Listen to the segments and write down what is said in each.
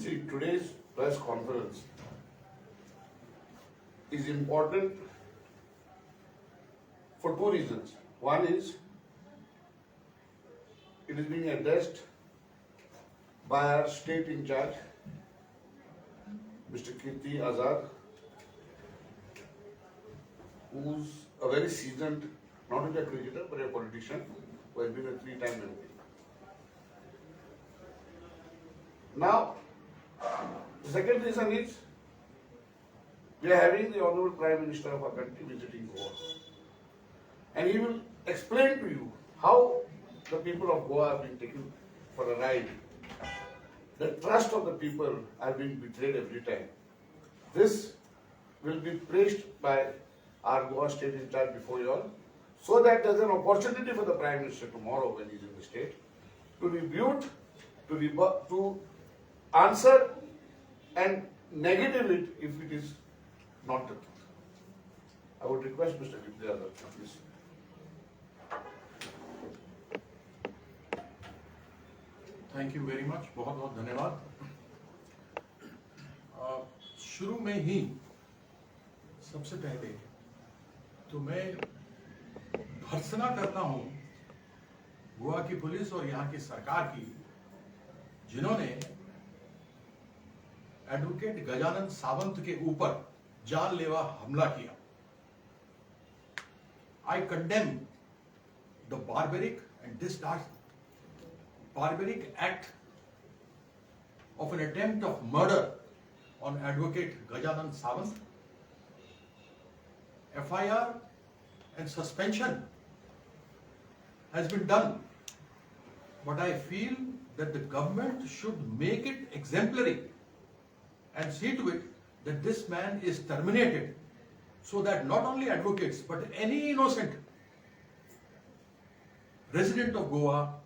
See, today's press conference is important for two reasons. One is it is being addressed by our state in charge, Mr. Kirti Azad, who's a very seasoned, not only a cricketer, but a politician who has been a three-time MP. Now, the second reason is we are having the Honorable Prime Minister of our country visiting Goa. And he will explain to you how the people of Goa have been taken for a ride. The trust of the people have been betrayed every time. This will be placed by our Goa state in charge before you all, so that there's an opportunity for the Prime Minister tomorrow when he's in the state to rebut, to answer and negative it if it is not the truth. I would request Mr. Kirti Azad, please. Thank you very much, बहुत बहुत धन्यवाद। शुरू में ही सबसे पहले तो मैं भर्त्सना करता हूं गोवा की पुलिस और यहां की सरकार की, जिन्होंने एडवोकेट गजानन सावंत के ऊपर जानलेवा हमला किया। आई condemn the barbaric act of an attempt of murder on Advocate Gajanan Sawant. FIR and suspension has been done, but I feel that the government should make it exemplary and see to it that this man is terminated, so that not only advocates but any innocent resident of Goa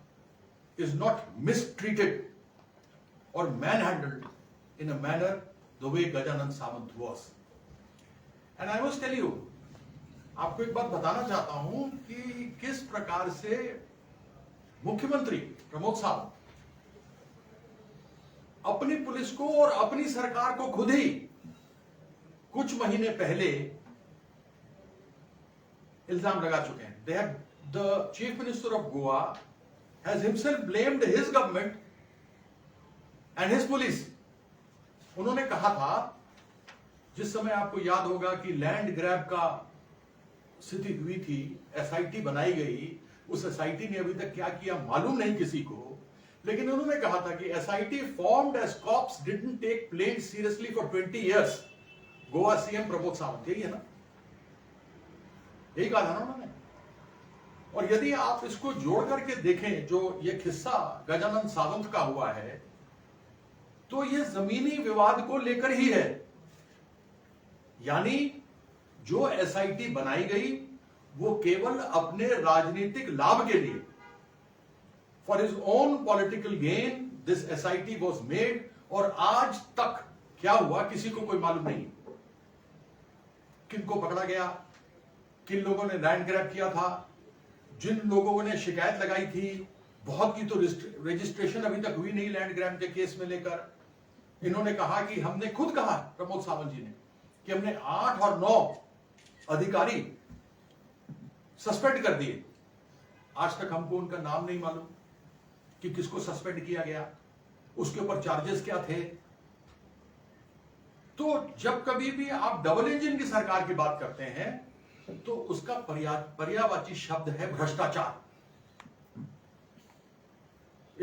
is not mistreated or manhandled in a manner the way Gajanan Sawant was. And I must tell you, आपको एक बात बताना चाहता हूं कि किस प्रकार से मुख्यमंत्री प्रमोद सावंत अपनी पुलिस को और अपनी सरकार को खुद ही कुछ महीने पहले इल्जाम लगा चुके हैं। The Chief Minister of Goa has himself blamed his government and his police. उन्होंने कहा था, जिस समय आपको याद होगा कि लैंड ग्रैब का स्थिति हुई थी, एसआईटी बनाई गई, उस एसआईटी ने अभी तक क्या किया मालूम नहीं किसी को, लेकिन उन्होंने कहा था कि SIT formed as cops didn't take planes seriously for 20 years. Goa CM Pramod Sawant, यही है ना, यही कहा था ना उन्होंने। और यदि आप इसको जोड़ करके देखें, जो ये किस्सा गजानन सावंत का हुआ है, तो ये जमीनी विवाद को लेकर ही है। यानी जो एसआईटी बनाई गई वो केवल अपने राजनीतिक लाभ के लिए, for his own political gain this SIT was made, और आज तक क्या हुआ किसी को कोई मालूम नहीं। किनको पकड़ा गया, किन लोगों ने लैंड ग्रैब किया था, जिन लोगों ने शिकायत लगाई थी, बहुत की तो रजिस्ट्रेशन अभी तक हुई नहीं लैंड ग्रैब के केस में लेकर। इन्होंने कहा कि हमने खुद कहा, प्रमोद सावंत जी ने, कि हमने 8 और 9 अधिकारी सस्पेंड कर दिए। आज तक हमको उनका नाम नहीं मालूम कि किसको सस्पेंड किया गया, उसके ऊपर चार्जेस क्या थे। तो जब कभी भी आप डबल इंजन की सरकार की बात करते हैं तो उसका पर्यायवाची शब्द है भ्रष्टाचार।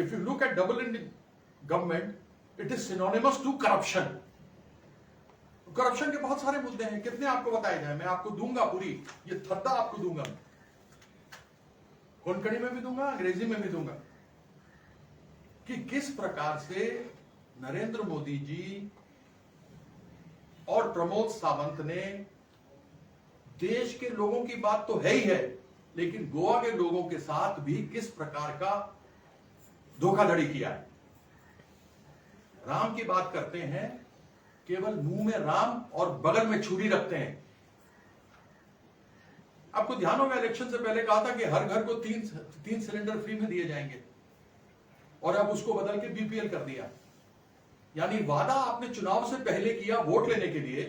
If you look at double engine government, it is synonymous to corruption. Corruption के बहुत सारे मुद्दे हैं, कितने आपको बताए जाए, मैं आपको दूंगा, पूरी ये थद्दा आपको दूंगा, कोंकणी में भी दूंगा, अंग्रेजी में भी दूंगा, कि किस प्रकार से नरेंद्र मोदी जी और प्रमोद सावंत ने देश के लोगों की बात तो है ही है, लेकिन गोवा के लोगों के साथ भी किस प्रकार का धोखाधड़ी किया है। राम की बात करते हैं, केवल मुंह में राम और बगल में छुरी रखते हैं। आपको ध्यान होगा इलेक्शन से पहले कहा था कि हर घर को तीन सिलेंडर फ्री में दिए जाएंगे, और अब उसको बदल के बीपीएल कर दिया। यानी वादा आपने चुनाव से पहले किया वोट लेने के लिए,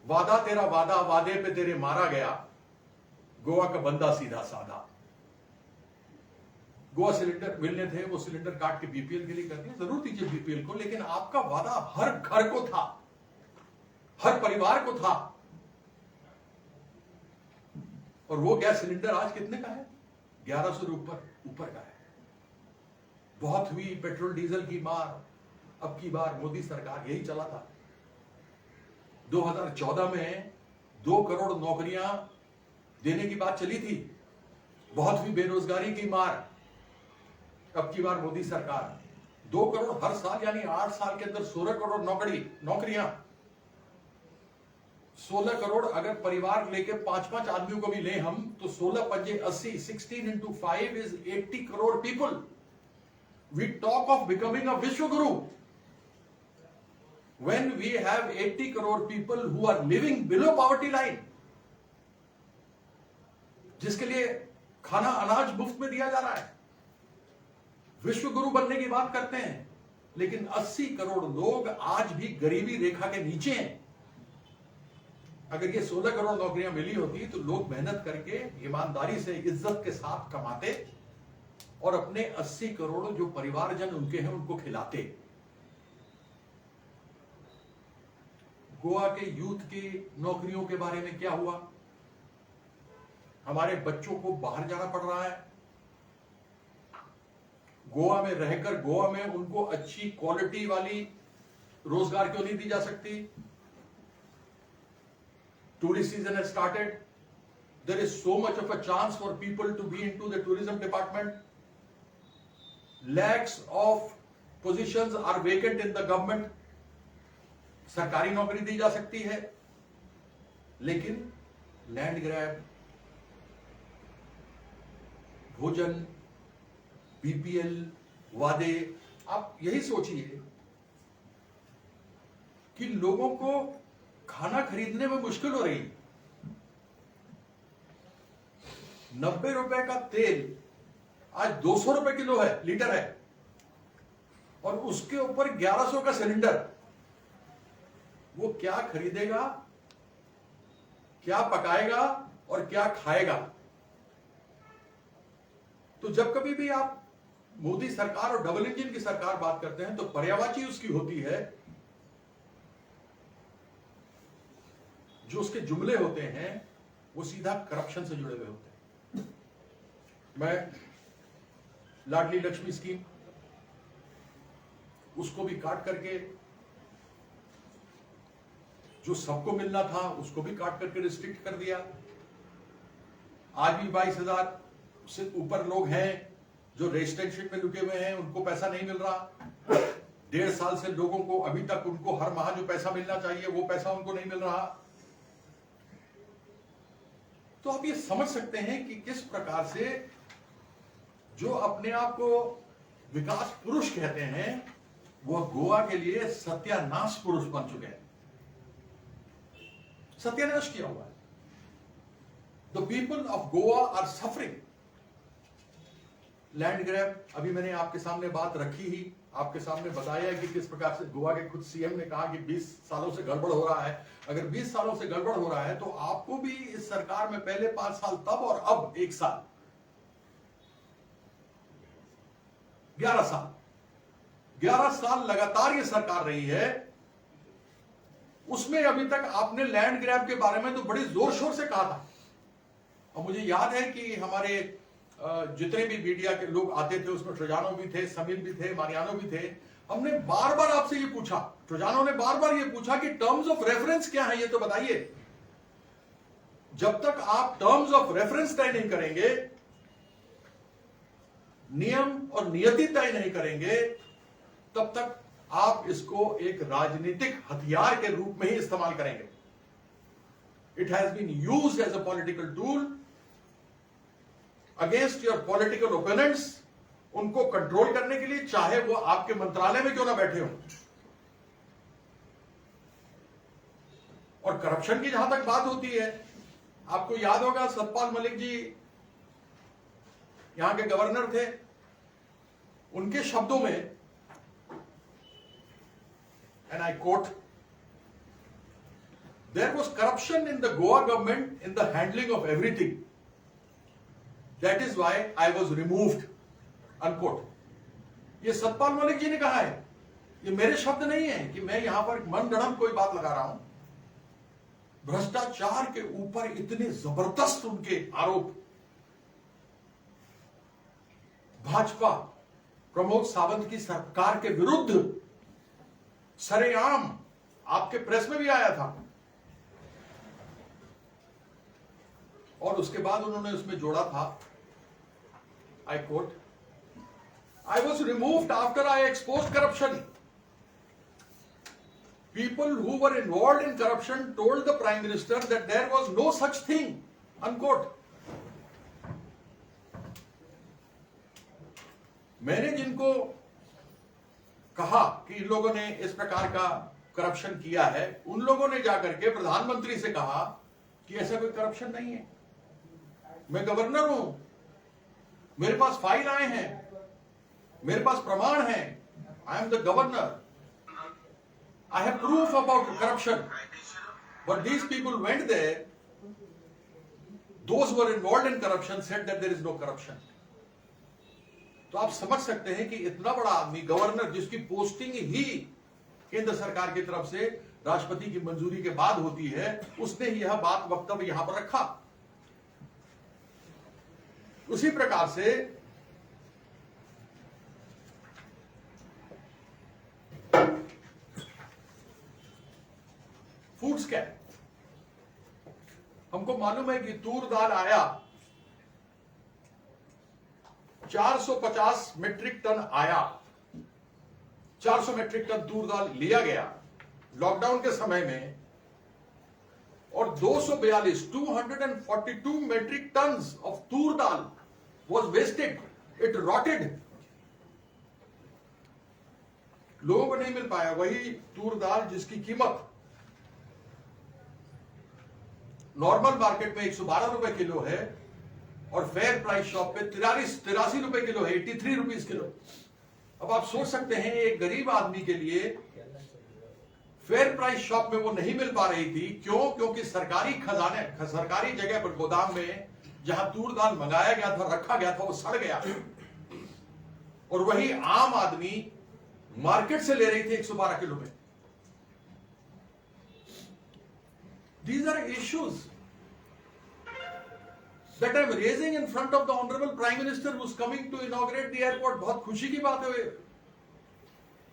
वादा तेरा वादा, वादे पे तेरे मारा गया, गोवा का बंदा सीधा साधा। गोवा सिलेंडर मिलने थे, वो सिलेंडर काट के बीपीएल के लिए कर दिया, जरूर दीजिए बीपीएल को, लेकिन आपका वादा हर घर को था, हर परिवार को था। और वो गैस सिलेंडर आज कितने का है? 1100 ऊपर का है। बहुत हुई पेट्रोल डीजल की मार, अब की बार मोदी सरकार यही चला था। 2014 में 2 करोड़ नौकरियां देने की बात चली थी, बहुत हुई बेरोजगारी की मार, अब की बार मोदी सरकार 2 करोड़ हर साल, यानी 8 साल के अंदर 16 करोड़ नौकरियां। 16 करोड़ अगर परिवार लेके 5-5 आदमियों को भी ले हम, तो 16 पंजे 80, 16 into 5 is 80 crore people. We talk of becoming a Vishwaguru when we have 80 crore people who are living below poverty line, जिसके लिए खाना अनाज मुफ्त में दिया जा रहा है। विश्व गुरु बनने की बात करते हैं, लेकिन 80 करोड़ लोग आज भी गरीबी रेखा के नीचे हैं। अगर ये 16 करोड़ नौकरियां मिली होती तो लोग मेहनत करके ईमानदारी से इज्जत के साथ कमाते और अपने 80 करोड़ जो परिवारजन उनके हैं उनको खिलाते। गोवा के यूथ की नौकरियों के बारे में क्या हुआ? हमारे बच्चों को बाहर जाना पड़ रहा है। गोवा में रहकर गोवा में उनको अच्छी क्वालिटी वाली रोजगार क्यों नहीं दी जा सकती? Tourist season has started. There is so much of a chance for people to be into the tourism department. Lakhs of positions are vacant in the government. सरकारी नौकरी दी जा सकती है, लेकिन लैंड ग्रैब, भोजन, बीपीएल, वादे, आप यही सोचिए कि लोगों को खाना खरीदने में मुश्किल हो रही। 90 रुपए का तेल आज 200 रुपए किलो है, लीटर है, और उसके ऊपर 1100 का सिलेंडर। वो क्या खरीदेगा, क्या पकाएगा और क्या खाएगा? तो जब कभी भी आप मोदी सरकार और डबल इंजन की सरकार बात करते हैं, तो पर्यायवाची उसकी होती है, जो उसके जुमले होते हैं वो सीधा करप्शन से जुड़े हुए होते हैं। मैं लाडली लक्ष्मी स्कीम, उसको भी काट करके, जो सबको मिलना था उसको भी काट करके रिस्ट्रिक्ट कर दिया। आज भी 22,000 से ऊपर लोग हैं जो रजिस्ट्रेशन में रुके हुए हैं, उनको पैसा नहीं मिल रहा। 1.5 साल से लोगों को अभी तक उनको हर माह जो पैसा मिलना चाहिए वो पैसा उनको नहीं मिल रहा। तो आप ये समझ सकते हैं कि किस प्रकार से जो अपने आप को विकास पुरुष कहते हैं, वो गोवा के लिए सत्यानाश पुरुष बन चुके हैं। सत्यानाश किया हुआ है। The people of Goa are suffering. Land grab, अभी मैंने आपके सामने बात रखी ही, आपके सामने बताया कि किस प्रकार से गोवा के खुद सीएम ने कहा कि 20 सालों से गड़बड़ हो रहा है। अगर 20 सालों से गड़बड़ हो रहा है तो आपको भी इस सरकार में पहले 5 साल तब और अब 1 साल, 11 साल लगातार ये सरकार रही है। उसमें अभी तक आपने लैंड ग्रैब के बारे में तो बड़ी जोर शोर से कहा था। और मुझे याद है कि हमारे जितने भी मीडिया के लोग आते थे, उसमें ट्रोजानो भी थे, समीर भी थे, मारियानो भी थे। हमने बार बार आपसे ये पूछा, ट्रोजानो ने बार बार ये पूछा कि टर्म्स ऑफ रेफरेंस क्या है, ये तो बताइए। जब तक आप टर्म्स ऑफ रेफरेंस तय नहीं करेंगे, नियम और नियति तय नहीं करेंगे, तब तक आप इसको एक राजनीतिक हथियार के रूप में ही इस्तेमाल करेंगे। It has been used as a political tool against your political opponents, उनको कंट्रोल करने के लिए, चाहे वो आपके मंत्रालय में क्यों ना बैठे हो। और करप्शन की जहां तक बात होती है, आपको याद होगा सतपाल मलिक जी यहां के गवर्नर थे, उनके शब्दों में and I quote, there was corruption in the Goa government in the handling of everything. That is why I was removed. Unquote. ये सतपाल मलिक जी ने कहा है, ये मेरे शब्द नहीं है कि मैं यहां पर मनगढ़ंत कोई बात लगा रहा हूं। भ्रष्टाचार के ऊपर इतने जबरदस्त उनके आरोप, भाजपा प्रमोद सावंत की सरकार के विरुद्ध सरेआम, आपके प्रेस में भी आया था। और उसके बाद उन्होंने उसमें जोड़ा था, I quote, I was removed after I exposed corruption. People who were involved in corruption told the Prime Minister that there was no such thing. Unquote. मैंने जिनको कहा कि इन लोगों ने इस प्रकार का करप्शन किया है, उन लोगों ने जाकर के प्रधानमंत्री से कहा कि ऐसा कोई करप्शन नहीं है। मैं गवर्नर हूं, मेरे पास फाइल आए हैं, मेरे पास प्रमाण है, I am the governor, I have proof about corruption, but these people went there, those were involved in corruption said that there is no corruption. तो आप समझ सकते हैं कि इतना बड़ा आदमी, गवर्नर, जिसकी पोस्टिंग ही केंद्र सरकार की तरफ से राष्ट्रपति की मंजूरी के बाद होती है, उसने यह बात वक्तव्य यहां पर रखा। उसी प्रकार से फूड स्कैम, हमको मालूम है कि तूर दाल आया 450 मेट्रिक टन आया, 400 मेट्रिक टन तूर दाल लिया गया लॉकडाउन के समय में, और 242 metric tons of toor dal was wasted, it rotted. लोगों को नहीं मिल पाया वही तूर दाल जिसकी कीमत नॉर्मल मार्केट में 112 रुपए किलो है और फेयर प्राइस शॉप पे 83 रुपए किलो है, 83 रुपीज किलो। अब आप सोच सकते हैं एक गरीब आदमी के लिए फेयर प्राइस शॉप में वो नहीं मिल पा रही थी। क्यों? क्योंकि सरकारी खजाने, सरकारी जगह पर गोदाम में जहां तूर दाल मंगाया गया था, रखा गया था, वो सड़ गया, और वही आम आदमी मार्केट से ले रही थी 112 किलो में। These are issues that I am raising in front of the Honorable Prime Minister who is coming to inaugurate the airport. बहुत खुशी की बात है,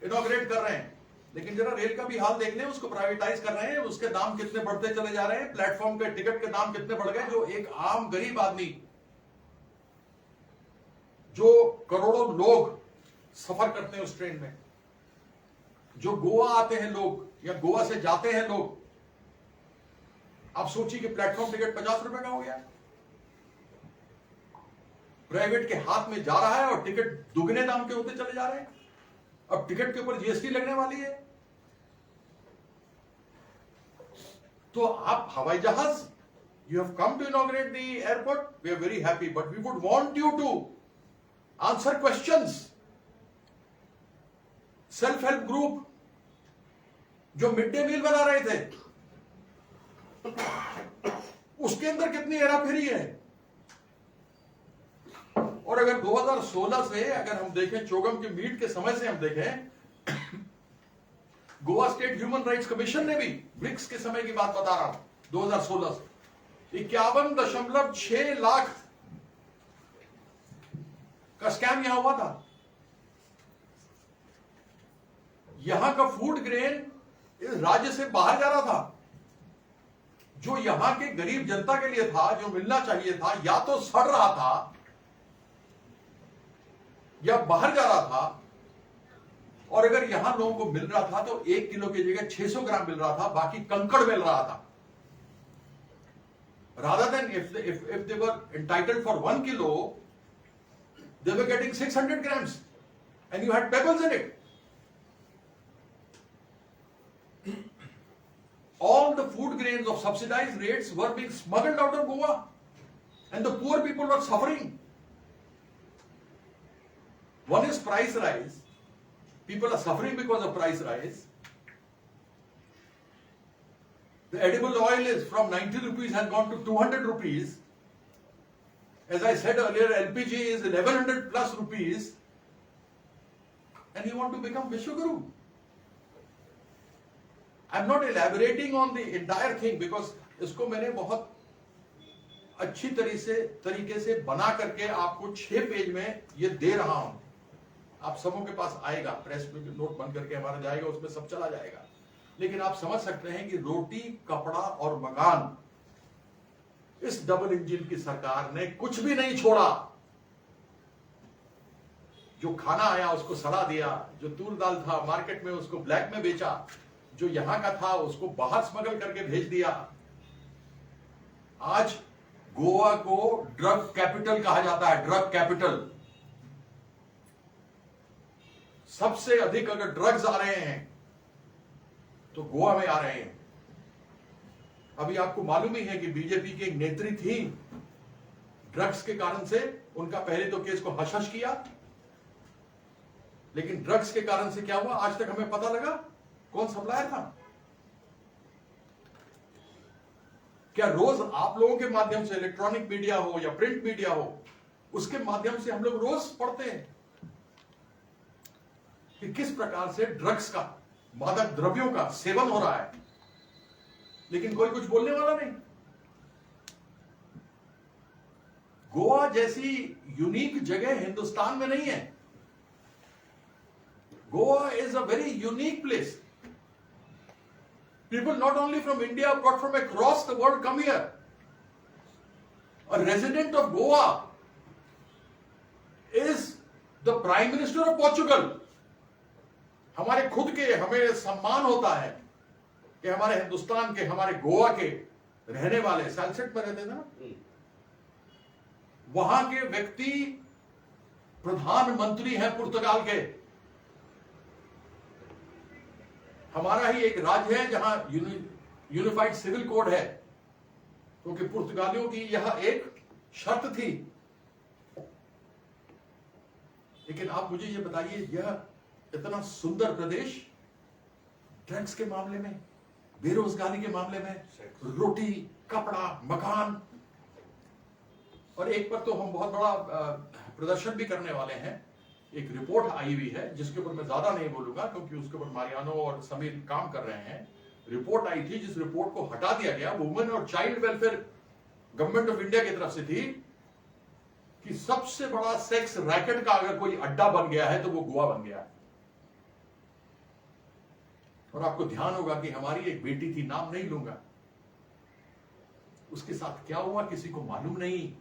इनॉग्रेट कर रहे हैं, लेकिन जरा रेल का भी हाल देख लें, उसको प्राइवेटाइज कर रहे हैं, उसके दाम कितने बढ़ते चले जा रहे हैं, प्लेटफॉर्म के टिकट के दाम कितने बढ़ गए। जो एक आम गरीब आदमी, जो करोड़ों लोग सफर करते हैं उस ट्रेन में, जो गोवा आते हैं लोग या गोवा से जाते हैं लोग, आप सोचिए कि प्लेटफॉर्म टिकट 50 रुपए का हो गया, प्राइवेट के हाथ में जा रहा है और टिकट दुगने दाम के होते चले जा रहे हैं। अब टिकट के ऊपर जीएसटी लगने वाली है। तो आप हवाई जहाज, you have come to inaugurate the airport, we are very happy, but we would want you to answer questions. Self help group जो मिड डे मील बना रहे थे, उसके अंदर कितनी हेराफेरी है। और अगर 2016 से अगर हम देखें, चोगम के मीट के समय से हम देखें, Goa state human rights commission ने भी, ब्रिक्स के समय की बात बता रहा हूं, 2016 से 51.6 लाख का स्कैम यहां हुआ था। यहां का फूड ग्रेन इस राज्य से बाहर जा रहा था, जो यहां के गरीब जनता के लिए था, जो मिलना चाहिए था, या तो सड़ रहा था या बाहर जा रहा था। और अगर यहां लोगों को मिल रहा था तो 1 किलो की जगह 600 ग्राम मिल रहा था, बाकी कंकड़ मिल रहा था। rather than if they were entitled for 1 kilo, they were getting 600 grams and you had pebbles in it. All the food grains of subsidized rates were being smuggled out of Goa and the poor people were suffering. One is price rise. People are suffering because of price rise. The edible oil is from 90 rupees has gone to 200 rupees. As I said earlier, LPG is 1100 plus rupees. And you want to become Vishwaguru. I'm not elaborating on the entire thing because इसको मैंने बहुत अच्छी तरीके से बना करके आपको 6 page में ये दे रहा हूं. आप सबों के पास आएगा, प्रेस में नोट बन करके हमारा जाएगा, उसमें सब चला जाएगा. लेकिन आप समझ सकते हैं कि रोटी, कपड़ा और मकान, इस डबल इंजन की सरकार ने कुछ भी नहीं छोड़ा. जो खाना आया उसको सड़ा दिया, जो तूर दाल था मार्केट में उसको ब्लैक में बेचा, जो यहां का था उसको बाहर स्मगल करके भेज दिया. आज गोवा को ड्रग कैपिटल कहा जाता है, ड्रग कैपिटल. सबसे अधिक अगर ड्रग्स आ रहे हैं तो गोवा में आ रहे हैं. अभी आपको मालूम ही है कि बीजेपी की एक नेत्री थी, ड्रग्स के कारण से उनका पहले तो केस को हश हश किया, लेकिन ड्रग्स के कारण से क्या हुआ आज तक हमें पता लगा कौन सप्लायर था. क्या रोज आप लोगों के माध्यम से, इलेक्ट्रॉनिक मीडिया हो या प्रिंट मीडिया हो, उसके माध्यम से हम लोग रोज पढ़ते हैं कि किस प्रकार से ड्रग्स का, मादक द्रव्यों का सेवन हो रहा है, लेकिन कोई कुछ बोलने वाला नहीं. गोवा जैसी यूनिक जगह हिंदुस्तान में नहीं है. Goa is a very unique place. People not only from India but from across the world come here. A resident of Goa is the Prime Minister of Portugal. हमारे खुद के हमें सम्मान होता है कि हमारे हिंदुस्तान के, हमारे गोवा के रहने वाले, सैलसेट में रहते थे ना, वहां के व्यक्ति प्रधानमंत्री हैं पुर्तगाल के. हमारा ही एक राज्य है जहां यूनिफाइड सिविल कोड है, क्योंकि पुर्तगालियों की यह एक शर्त थी. लेकिन आप मुझे ये बताइए, यह इतना सुंदर प्रदेश ड्रग्स के मामले में, बेरोजगारी के मामले में, रोटी, कपड़ा, मकान, और एक पर तो हम बहुत बड़ा प्रदर्शन भी करने वाले हैं. एक रिपोर्ट आई हुई है जिसके ऊपर मैं ज्यादा नहीं बोलूंगा क्योंकि उसके ऊपर मारियानो और समीर काम कर रहे हैं. रिपोर्ट आई थी जिस रिपोर्ट को हटा दिया गया, वुमेन और child welfare government of India की तरफ से थी, कि सबसे बड़ा सेक्स रैकेट का अगर कोई अड्डा बन गया है तो वो गोवा बन गया है. और आपको ध्यान होगा कि हमारी एक बेटी थी, नाम नहीं लूंगा, उसके साथ क्या हुआ किसी को मालूम नहीं.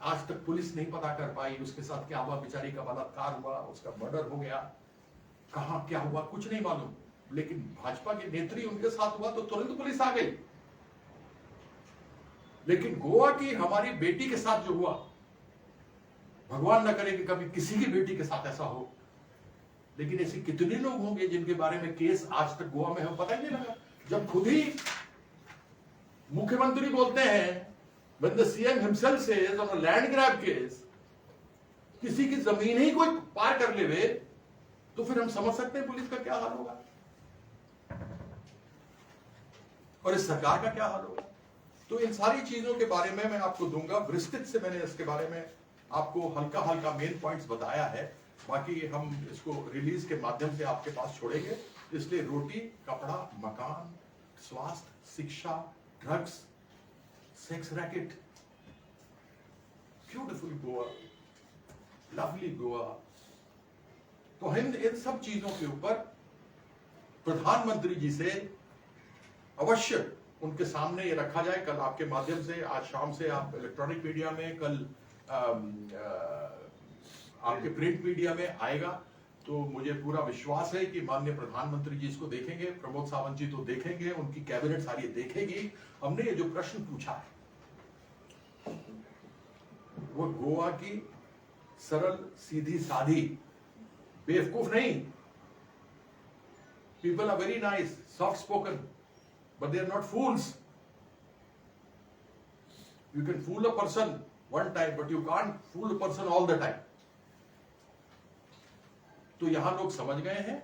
आज तक पुलिस नहीं पता कर पाई उसके साथ क्या हुआ. बेचारी का बलात्कार हुआ, उसका मर्डर हो गया, कहां क्या हुआ कुछ नहीं मालूम. लेकिन भाजपा की नेत्री उनके साथ हुआ तो तुरंत पुलिस आ गई. लेकिन गोवा की हमारी बेटी के साथ जो हुआ, भगवान न करे कि कभी किसी की बेटी के साथ ऐसा हो, लेकिन ऐसे कितने लोग होंगे जिनके बारे में केस आज तक गोवा में हमें पता ही नहीं लगा. जब खुद ही मुख्यमंत्री बोलते हैं, when the CM himself says on a land grab case, किसी की जमीन ही कोई पार कर लेवे, तो फिर हम समझ सकते हैं पुलिस का क्या हाल होगा और इस सरकार का क्या हाल होगा. तो इन सारी चीजों के बारे में मैं आपको दूंगा. विस्तृत से मैंने इसके बारे में आपको हल्का हल्का मेन पॉइंट्स बताया है. बाकी हम इसको रिलीज के माध्यम से आपके पास छोड़ेंगे. इसलिए रोटी, कपड़ा, मकान, स्वास्थ्य, शिक्षा, drugs, sex racket, beautiful Goa, lovely Goa. तो हम इन सब चीजों के ऊपर प्रधानमंत्री जी से अवश्य उनके सामने ये रखा जाए. कल आपके माध्यम से, आज शाम से आप इलेक्ट्रॉनिक मीडिया में, कल आपके प्रिंट मीडिया में आएगा. तो मुझे पूरा विश्वास है कि माननीय प्रधानमंत्री जी इसको देखेंगे, प्रमोद सावंत जी तो देखेंगे, उनकी कैबिनेट सारी देखेगी. हमने ये जो प्रश्न पूछा है वो गोवा की सरल, सीधी साधी, बेवकूफ नहीं. People are very nice, soft spoken, but they are not fools. You can fool a person one time, but you can't fool a person all the time. तो यहां लोग समझ गए हैं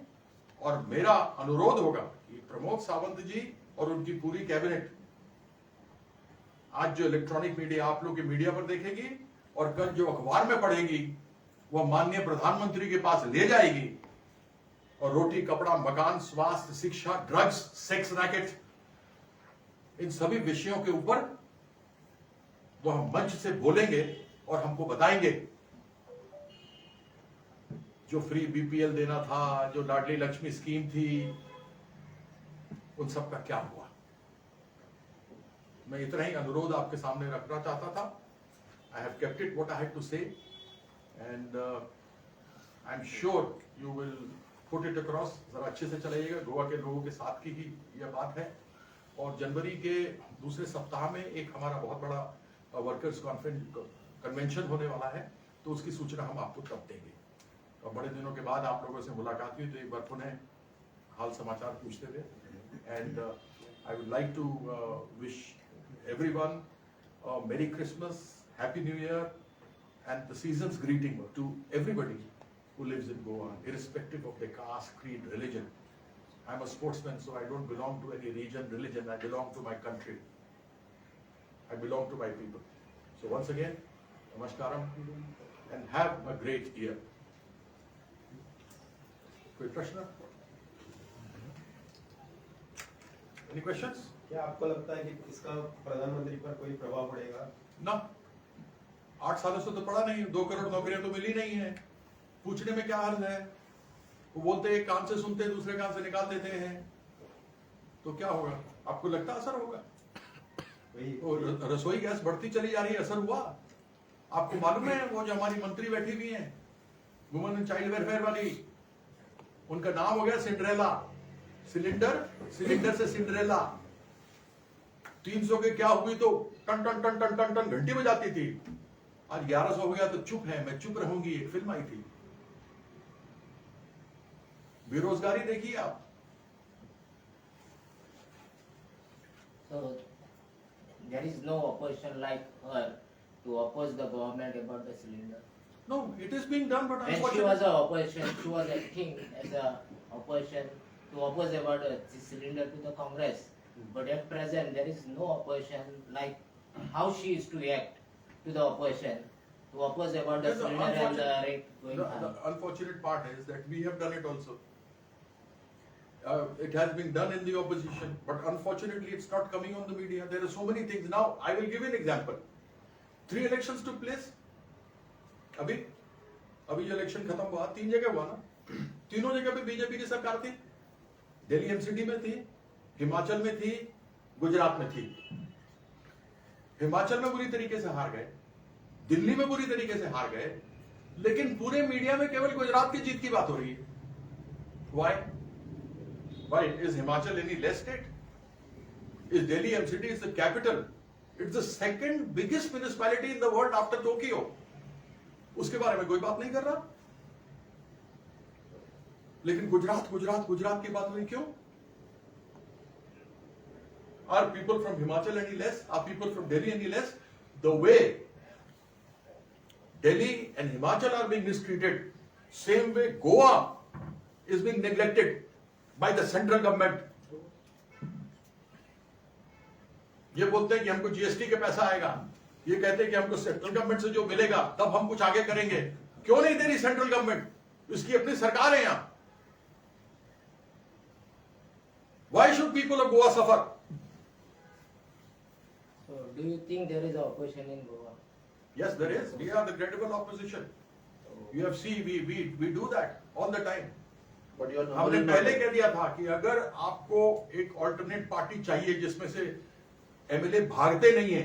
और मेरा अनुरोध होगा कि प्रमोद सावंत जी और उनकी पूरी कैबिनेट आज जो इलेक्ट्रॉनिक मीडिया आप लोग के मीडिया पर देखेगी और कल जो अखबार में पढ़ेगी वह माननीय प्रधानमंत्री के पास ले जाएगी और रोटी, कपड़ा, मकान, स्वास्थ्य, शिक्षा, ड्रग्स, सेक्स रैकेट, इन सभी विषयों के ऊपर वह मंच से बोलेंगे और हमको बताएंगे जो फ्री बीपीएल देना था, जो लाडली लक्ष्मी स्कीम थी, उन सब का क्या हुआ। मैं इतना ही अनुरोध आपके सामने रखना चाहता था। I have kept it what I had to say and I am sure you will put it across. जरा अच्छे से चलाइएगा, गोवा के लोगों के साथ की ही यह बात है। और जनवरी के दूसरे सप्ताह में एक हमारा बहुत बड़ा वर्कर्स कन्वेंशन होने वाला है, तो उसकी सूचना हम आपको तब देंगे। और बड़े दिनों के बाद आप लोगों से मुलाकात हुई तो एक बार पुनः हाल समाचार पूछते थे। And I would like to wish everyone merry Christmas, happy new year and the seasons greeting to everybody who lives in Goa, irrespective of their caste, creed, religion. I'm a sportsman, so I don't belong to any region, religion. I belong to my country. I belong to my people. So once again, namaskaram and have a great year. कोई प्रश्न? Any questions? क्या आपको लगता है कि इसका प्रधानमंत्री पर कोई प्रभाव पड़ेगा? ना, 8 सालों से तो पड़ा नहीं। 2 करोड़ नौकरियां तो मिली नहीं है। पूछने में क्या अर्थ है? वो बोलते हैं कान से सुनते हैं, दूसरे कान से निकाल देते हैं, तो क्या होगा? आपको लगता असर होगा? रसोई गैस बढ़ती चली जा रही है, असर हुआ? आपको मालूम है वो जो हमारी मंत्री बैठी हुई हैं, वुमेन एंड चाइल्ड वेलफेयर वाली, उनका नाम हो गया सिंड्रेला। सिलेंडर से सिंड्रेला। 300 के क्या हुई तो टन टन टन टन टन टन घंटी बजाती थी। आज 1100 हो गया तो चुप है, मैं चुप रहूंगी, एक फिल्म आई थी। बेरोजगारी देखिए आप। So there is no opposition like her to oppose the government about the cylinder. No, it is being done, but When she unfortunately, was a opposition, she was acting as a opposition to oppose about the cylinder to the Congress. But at present there is no opposition like how she is to act to the opposition to oppose about the Yes, the cylinder and the unfortunate- rate going the high. unfortunate part is that we have done it also. It has been done in the opposition, but unfortunately it's not coming on the media. There are so many things. Now, I will give you an example. 3 elections took place. अभी जो election खत्म हुआ 3 जगह हुआ ना, तीनों जगह पे बीजेपी की सरकार थी। दिल्ली एमसीडी में थी, हिमाचल में थी, गुजरात में थी। हिमाचल में बुरी तरीके से हार गए, दिल्ली में बुरी तरीके से हार गए, लेकिन पूरे मीडिया में केवल गुजरात की जीत की बात हो रही है। Why? Why? Is Himachal any less state? Is Delhi MCD is the capital? It's the second biggest municipality in the world after Tokyo. उसके बारे में कोई बात नहीं कर रहा, लेकिन गुजरात की बात हुई। क्यों? Are people from Himachal any less? Are people from Delhi any less? The way Delhi and Himachal are being mistreated, same way Goa is being neglected by the central government. ये बोलते हैं कि हमको जीएसटी के पैसा आएगा, ये कहते हैं कि हमको सेंट्रल गवर्नमेंट से जो मिलेगा तब हम कुछ आगे करेंगे। क्यों नहीं दे रही सेंट्रल गवर्नमेंट? इसकी अपनी सरकार है यहां। Why should people of Goa suffer? So do you think there is opposition in Goa? Yes, there is. We are the credible opposition. You have seen we do that all the time. But your हमने पहले कह दिया था कि अगर आपको एक alternate party चाहिए जिसमें से एमएलए भागते नहीं है,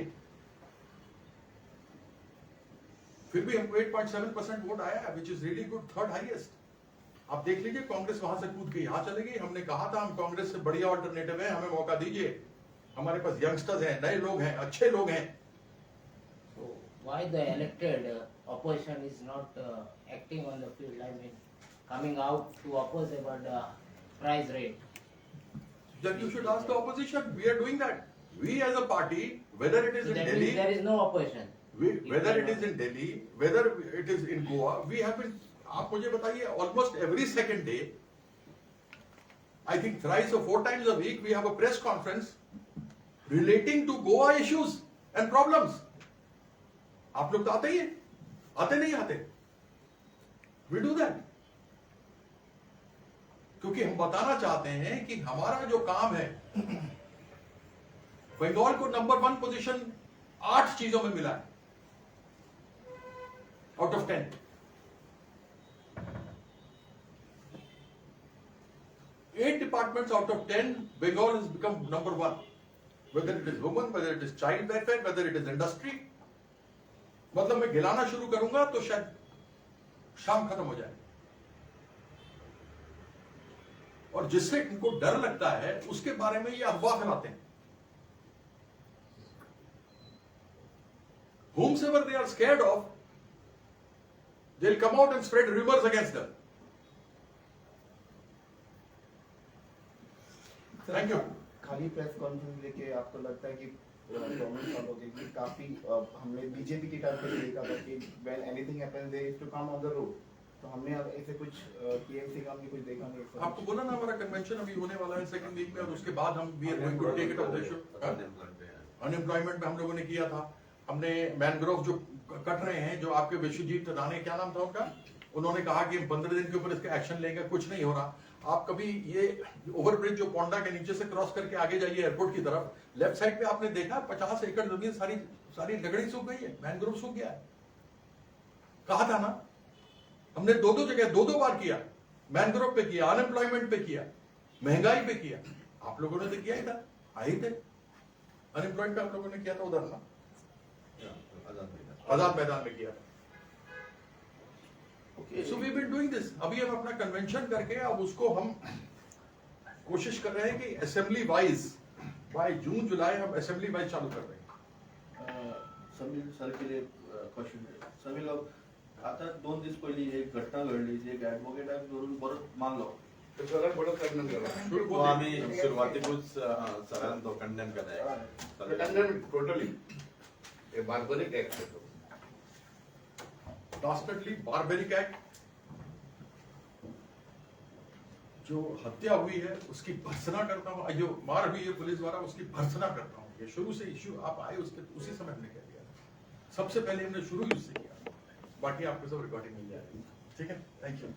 फिर भी हमको 8.7% वोट आया है, which is really good, 3rd highest. आप देख लीजिए कांग्रेस वहां से कूद के यहां चले गई। हमने कहा था हम कांग्रेस से बढ़िया ऑल्टरनेटिव है, हमें मौका दीजिए, हमारे पास यंगस्टर्स हैं, नए लोग हैं, अच्छे लोग हैं। So why the elected opposition is not acting on the field? I mean, coming out to oppose about the price rate. Then you should ask the opposition. We are doing that. We as a party, whether it is So in that Delhi, means there is no opposition. whether it is in Delhi, whether it is in Goa, we have been, आप मुझे बताइए, almost every second day I think thrice or 4 times a week we have a press conference relating to Goa issues and problems. आप लोग तो आते ही हैं, आते नहीं आते? We do that. क्योंकि हम बताना चाहते हैं कि हमारा जो काम है, बंगाल को नंबर 1 पोजीशन 8 चीजों में मिला है out of 10. 8 departments out of 10, Bengal has become number 1. Whether it is women, whether it is child welfare, whether it is industry. मतलब मैं गिलाना शुरू करूंगा तो शायद शाम खत्म हो जाए. और जिससे इनको डर लगता है उसके बारे में ये अफवाह फैलाते हैं. Whomsoever they are scared of, they'll come out and spread rumors against them. Thank you. खाली प्रेस कॉन्फ्रेंस लेके आपको लगता है कि गवर्नमेंट वालों के काफी हमने बीजेपी की तरफ से देखा था कि when anything happens they to come on the road, तो हमने अब ऐसे कुछ टीएमसी का हमने कुछ देखा नहीं. आपको बोला ना हमारा कन्वेंशन अभी होने वाला है सेकंड वीक में, और उसके बाद हम we are going to take it of the issue. Unemployment में हम लोगों ने किया था. हमने मैनग्रोव जो कट रहे हैं, जो आपके विश्वजीत राणे, क्या नाम था उनका, उन्होंने कहा कि हम 15 दिन के ऊपर इसका एक्शन लेंगे. कुछ नहीं हो रहा. आप कभी ये ओवरब्रिज जो पोंडा के नीचे से क्रॉस करके आगे जाइए एयरपोर्ट की तरफ, लेफ्ट साइड पे आपने देखा 50 एकड़ जमीन सारी लगड़ी सूख गई है, मैनग्रोव सूख गया है. कहा था ना, हमने 2 जगह 2 बार किया. मैनग्रोव पे किया, अनएम्प्लॉयमेंट पे किया, महंगाई पे किया. आप लोगों ने तो किया ही था, आए थे. अनएम्प्लॉयमेंट पे आप लोगों ने किया था उधर ना, आजाद मैदान में किया था. So we've been doing this. अभी हम अपना कन्वेंशन करके अब उसको हम कोशिश कर रहे हैं कि असेंबली वाइज बाय जून जुलाई हम असेंबली वाइज चालू कर रहे हैं. समीर सर के लिए क्वेश्चन. समीर लोग आता 2 दिवस पहली एक घटना घडली, एक ऍडव्होकेटाक धरून परत मारलो. ते सगळ्यात मोठं खंडन करा. तो आम्ही सुरुवातीकूच सरांनी तो कंडेम केलाय. टोटली हे बार्बरिक ऍक्ट आहे तो. Dastardly barbaric act. जो हत्या हुई है उसकी भर्त्सना करता हूँ, जो मार हुई है पुलिस द्वारा उसकी भर्त्सना करता हूँ. ये शुरू से इश्यू आप आए उसी समय हमने कह दिया. सबसे पहले हमने शुरू ही उससे किया. बाकी आपको सब रिकॉर्डिंग मिल जाएगी. ठीक है. Thank you.